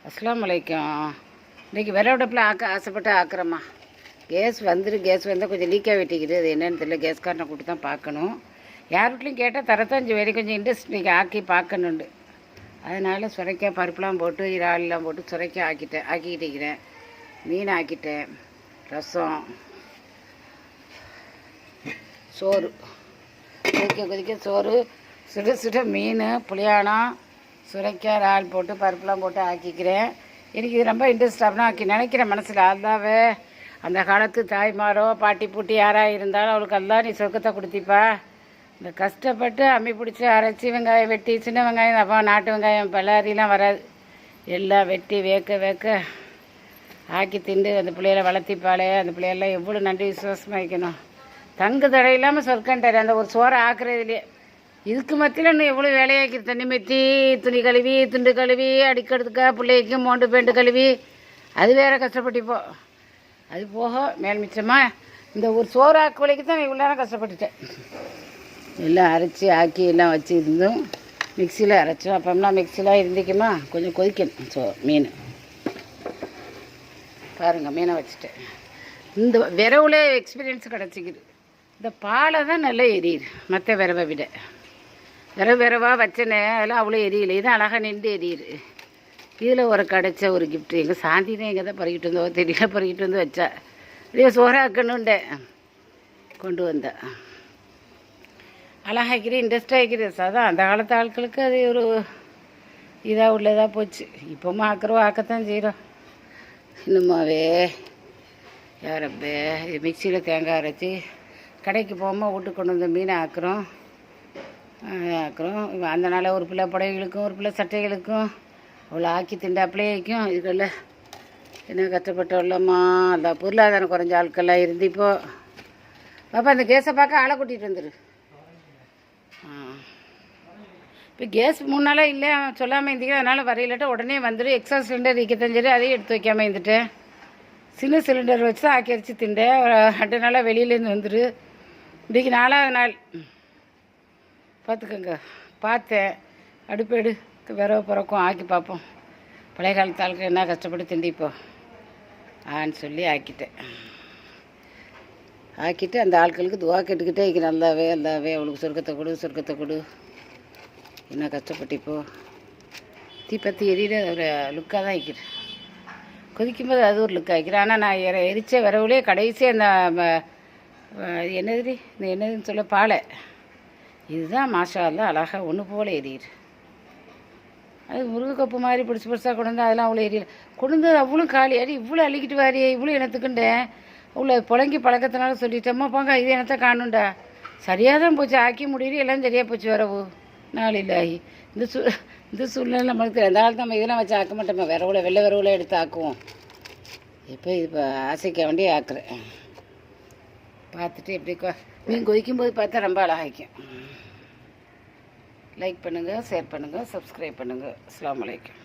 அஸ்ஸலாமு அலைக்கும். இன்றைக்கி விறகுடுப்பில் ஆசைப்பட்டு ஆக்குறேம்மா. கேஸ் வந்தால் கொஞ்சம் லீக்காக வெட்டிக்குது. அது என்னென்னு தெரியல. கேஸ்காரனை கூப்பிட்டு தான் பார்க்கணும். யார் வீட்லையும் கேட்டால் தரத்தான் கொஞ்சம் இன்ட்ரெஸ்ட் இன்றைக்கி ஆக்கி பார்க்கணுண்டு. அதனால் சுரைக்காய் பருப்புலாம் போட்டு இறாலெலாம் போட்டு சுரைக்காய் ஆக்கிக்கிட்டு இருக்கிறேன். மீன் ஆக்கிட்டேன். ரசம், சோறு கொதிக்க சோறு, சுட மீன், புளியானம், சுரைக்காய் இறால் போட்டு பருப்புலாம் போட்டு ஆக்கிக்கிறேன். எனக்கு இது ரொம்ப இன்ட்ரெஸ்டாக ஆக்கி நினைக்கிறேன் மனசில். அதாவே அந்த காலத்து தாய்மாரோ பாட்டி பூட்டி யாராக இருந்தாலும் அவளுக்கு எல்லாம் நீ சொர்க்கத்தை கொடுத்திப்பா. இந்த கஷ்டப்பட்டு அம்மி பிடிச்சி அரைச்சி வெங்காயம் வெட்டி, சின்ன வெங்காயம் அப்போ நாட்டு வெங்காயம் பல்லாரிலாம் வராது, எல்லாம் வெட்டி வேக்க ஆக்கி திண்டு அந்த பிள்ளைகளை வளர்த்திப்பாளே. அந்த பிள்ளைகள்லாம் எவ்வளோ நன்றி விசுவாசமாக வைக்கணும். தங்கு தடை இல்லாமல் சொர்க்கன்ட்டார் அந்த ஒரு சோறை ஆக்குறதுலேயே. இதுக்கு மத்தியில் இன்னும் எவ்வளோ வேலையாக்கி தண்ணி மெத்தி, துணி கழுவி, துண்டு கழுவி, அடிக்கிறதுக்கா பிள்ளைக்கு மோண்டு பேண்டு கழுவி, அது வேறு கஷ்டப்பட்டுப்போ. அது போக மேல் மிச்சமாக இந்த ஒரு சோறு ஆக்குவலைக்கு தான் இவ்வளோ நேரம் கஷ்டப்பட்டுட்டேன். எல்லாம் அரைச்சி ஆக்கி எல்லாம் வச்சு இருந்தும் மிக்சியில் அரைச்சோம். அப்போம்லாம் மிக்சிலாம் இருந்துக்குமா கொஞ்சம் கொதிக்கணும். மீன் பாருங்கள், மீனை வச்சுட்டேன். இந்த விரவுல எக்ஸ்பீரியன்ஸ் கிடச்சிக்குது. இந்த பாலை தான் நல்லா எரியுது மற்ற விரவை விட. விரவாக வச்சனே அதெல்லாம் அவ்வளோ எரியலை. இது அழகாக நின்று எரியுது. இதில் ஒரு கிடச்ச ஒரு கிஃப்ட்டு எங்கள் சாந்தி தான் எங்கே தான் பறிக்கிட்டு வந்தோ தெரியல, பறிக்கிட்டு வந்து வச்சா. இதே சோறாக்கணுண்டே கொண்டு வந்தேன். அழகாக்கிற இன்ட்ரெஸ்ட் ஆகிக்கிற அதான் அந்த காலத்து ஆட்களுக்கு அது ஒரு இதாக உள்ளதாக போச்சு. இப்போமா ஆக்குறோம், ஆக்கத்தான் செய்கிறோம். இன்னுமாவே யாரப்பே மிக்சியில் தேங்காய் அரைச்சி கடைக்கு போகாமல் வீட்டுக்கு கொண்டு வந்த மீனை ஆக்குறோம். அந்த நாளில் ஒரு பிள்ளை புடவைகளுக்கும் ஒரு பிள்ளை சட்டைகளுக்கும் அவ்வளோ ஆக்கி திண்டாப்பிள்ளைக்கும் இதுக்குள்ள என்ன கஷ்டப்பட்டோம்லம்மா. அந்த பொருளாதாரம் குறைஞ்ச ஆட்கள்லாம் இருந்து இப்போது பாப்பா அந்த கேஸை பார்க்க ஆளை கூட்டிகிட்டு வந்துடு. இப்போ கேஸ் 3 நாளாக இல்லை சொல்லாமல் இருந்தீங்க, அதனால் வரையிலட்ட உடனே வந்துடும். எக்ஸ்ட்ரா சிலிண்டர் இருக்கத்தான் சரி, அதையும் எடுத்து வைக்காமல் இருந்துட்டேன். சின்ன சிலிண்டர் வச்சு தான் ஆக்கி அரைச்சி திண்டேன். 2 நாளாக வெளியிலேருந்து வந்துடு. இன்றைக்கி 4ஆவது நாள் பார்த்துக்கோங்க. பார்த்தேன் அடுப்பேடு விரவு பிறக்கும் ஆக்கி பார்ப்போம். பழைய காலத்து ஆளுக்கு என்ன கஷ்டப்பட்டு திண்டிப்போம் ஆன்னு சொல்லி ஆக்கிட்டு அந்த ஆட்களுக்கு துவா கேட்டுக்கிட்டே இருக்கு. நல்லாவே அவளுக்கு சொர்க்கத்தை கொடு என்ன கஷ்டப்பட்டிப்போ. தீப்பத்தி எரியிற ஒரு லுக்காக தான் ஆக்கிடு. கொதிக்கும்போது அது ஒரு லுக்காக ஆக்கிறேன். ஆனால் நான் எரிச்ச விரவுலே கடைசி அந்த என்னதுன்னு சொல்ல பாலை இதுதான் மாஷால்லாம் அழகாக ஒன்று போல் எரியுது. அது முருங்கைக்கப்பு மாதிரி பெருசாக கொண்டு வந்து அதெல்லாம் அவ்வளோ எரியல. கொண்டு வந்து அவ்வளோ காலி அடி இவ்வளோ அள்ளிக்கிட்டு வாரியே, இவ்வளோ எனத்துக்குண்டேன். அவ்வளோ புழங்கி பழக்கத்தினால சொல்லிட்டோம்மா போங்க இது எனத்தை காணுண்டா. சரியாக தான் போச்சு, ஆக்கி முடியுது எல்லாம் சரியாக போச்சு. வரவு நாள் இல்லாகி இந்த சூழ்நிலை நம்மளுக்கு தெரியும். அந்த ஆள் நம்ம இதெல்லாம் வச்சு ஆக்க மாட்டோம்மா. வெள்ளை விரவுல எடுத்து ஆக்குவோம். இப்போ ஆசைக்க வேண்டிய ஆக்குறேன். பார்த்துட்டு எப்படி மீன் கொதிக்கும்போது பார்த்தா ரொம்ப அழகாய்க்கும். லைக் பண்ணுங்கள், ஷேர் பண்ணுங்கள், சப்ஸ்கிரைப் பண்ணுங்கள். அஸ்ஸலாமு அலைக்கும்.